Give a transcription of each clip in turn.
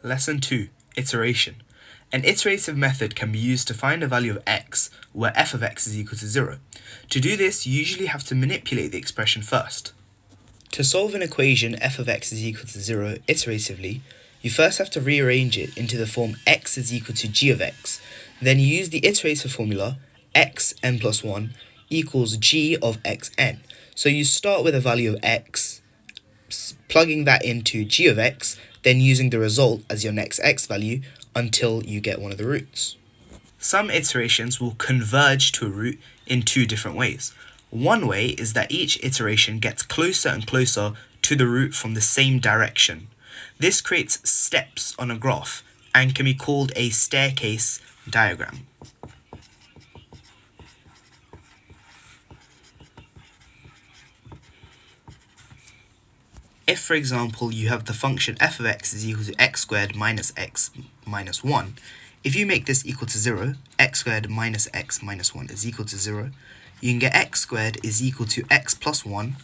Lesson 2. Iteration. An iterative method can be used to find a value of x where f of x is equal to 0. To do this, you usually have to manipulate the expression first. To solve an equation f of x is equal to 0 iteratively, you first have to rearrange it into the form x is equal to g of x. Then you use the iterative formula xn plus 1 equals g of xn. So you start with a value of x, plugging that into g of x, then using the result as your next x value until you get one of the roots. Some iterations will converge to a root in two different ways. One way is that each iteration gets closer and closer to the root from the same direction. This creates steps on a graph and can be called a staircase diagram. If, for example, you have the function f of x is equal to x squared minus x minus 1, if you make this equal to 0, x squared minus x minus 1 is equal to 0, you can get x squared is equal to x plus 1,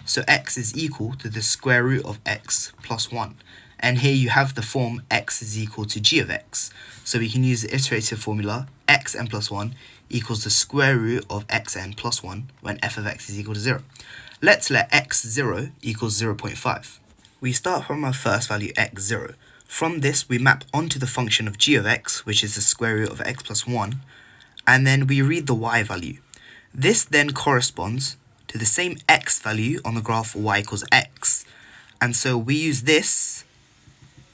so x is equal to the square root of x plus 1. And here you have the form x is equal to g of x, so we can use the iterative formula xn plus 1 equals the square root of xn plus 1 when f of x is equal to 0. Let's let x0 equals 0.5. We start from our first value x0. From this, we map onto the function of g of x, which is the square root of x plus 1, and then we read the y value. This then corresponds to the same x value on the graph y equals x. And so we use this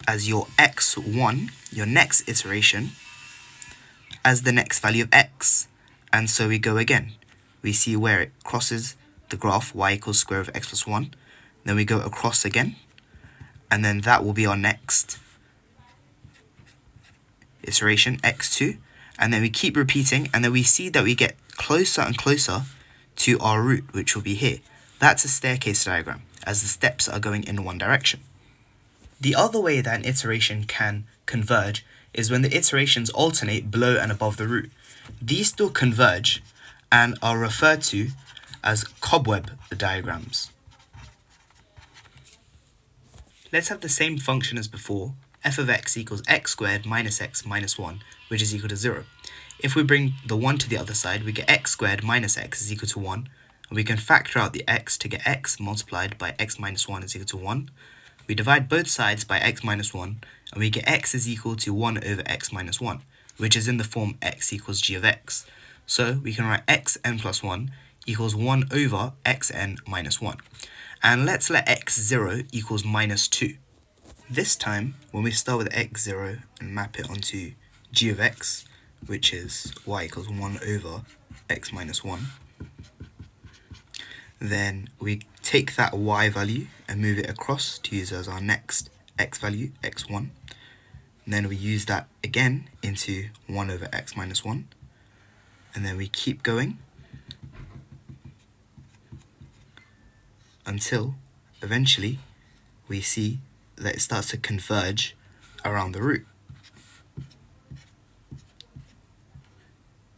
as your x1, your next iteration, as the next value of x. And so we go again. We see where it crosses the graph y equals square root of x plus 1. Then we go across again. And then that will be our next iteration, x2. And then we keep repeating, and then we see that we get closer and closer to our root, which will be here. That's a staircase diagram, as the steps are going in one direction. The other way that an iteration can converge is when the iterations alternate below and above the root. These still converge and are referred to as cobweb diagrams. Let's have the same function as before, f of x equals x squared minus x minus 1, which is equal to 0. If we bring the 1 to the other side, we get x squared minus x is equal to 1, and we can factor out the x to get x multiplied by x minus 1 is equal to 1. We divide both sides by x minus 1, and we get x is equal to 1 over x minus 1, which is in the form x equals g of x. So we can write xn plus 1 equals 1 over xn minus 1. And let's let x0 equals minus 2. This time, when we start with x0 and map it onto g of x, which is y equals 1 over x minus 1, then we take that y value and move it across to use as our next x value, x1. And then we use that again into 1 over x minus 1. And then we keep going until eventually we see that it starts to converge around the root.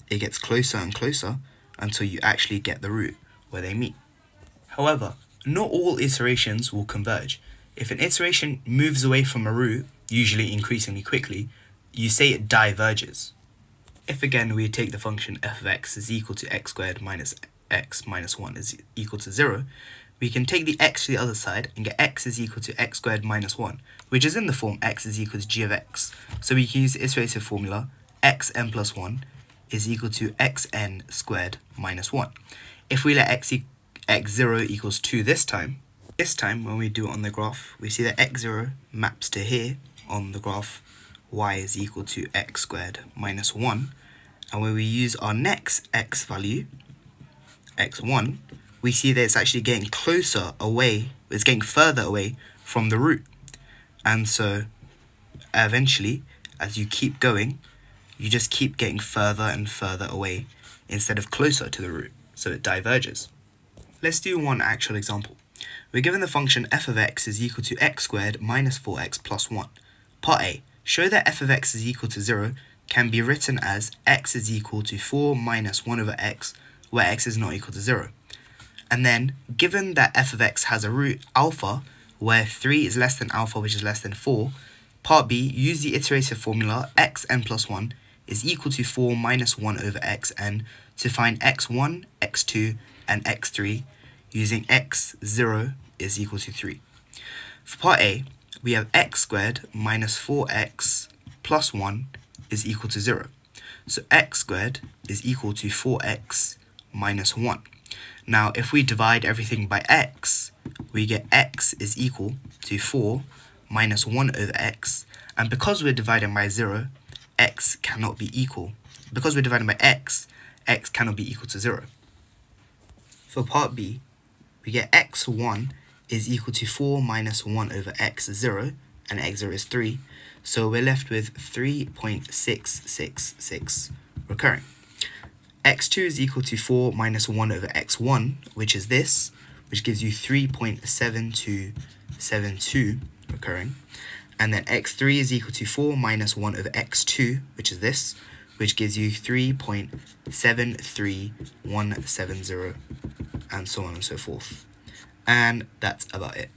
It gets closer and closer until you actually get the root where they meet. However, not all iterations will converge. If an iteration moves away from a root, usually increasingly quickly, you say it diverges. If again we take the function f of x is equal to x squared minus x minus 1 is equal to 0, we can take the x to the other side and get x is equal to x squared minus 1, which is in the form x is equal to g of x. So we can use the iterative formula xn plus 1 is equal to xn squared minus 1. If we let x0 equals 2 this time when we do it on the graph, we see that x0 maps to here on the graph y is equal to x squared minus 1. And when we use our next x value, x1, we see that it's actually getting closer away, it's getting further away from the root. And so eventually, as you keep going, you just keep getting further and further away instead of closer to the root, so it diverges. Let's do one actual example. We're given the function f of x is equal to x squared minus 4x plus 1. Part A, show that f of x is equal to 0 can be written as x is equal to 4 minus 1 over x, where x is not equal to 0. And then, given that f of x has a root alpha, where 3 is less than alpha, which is less than 4, Part B, use the iterative formula xn plus 1 is equal to 4 minus 1 over xn to find x1, x2, and x3 using x0 is equal to 3. For part A, we have x squared minus 4x plus 1 is equal to 0. So x squared is equal to 4x minus 1. Now, if we divide everything by x, we get x is equal to 4 minus 1 over x. And because we're dividing by 0, x cannot be equal. Because we're dividing by x cannot be equal to 0. For part B, we get x1 is equal to 4 minus 1 over x0, and x0 is 3. So we're left with 3.666 recurring. x2 is equal to 4 minus 1 over x1, which is this, which gives you 3.7272 recurring. And then x3 is equal to 4 minus 1 over x2, which is this, which gives you 3.73170, and so on and so forth. And that's about it.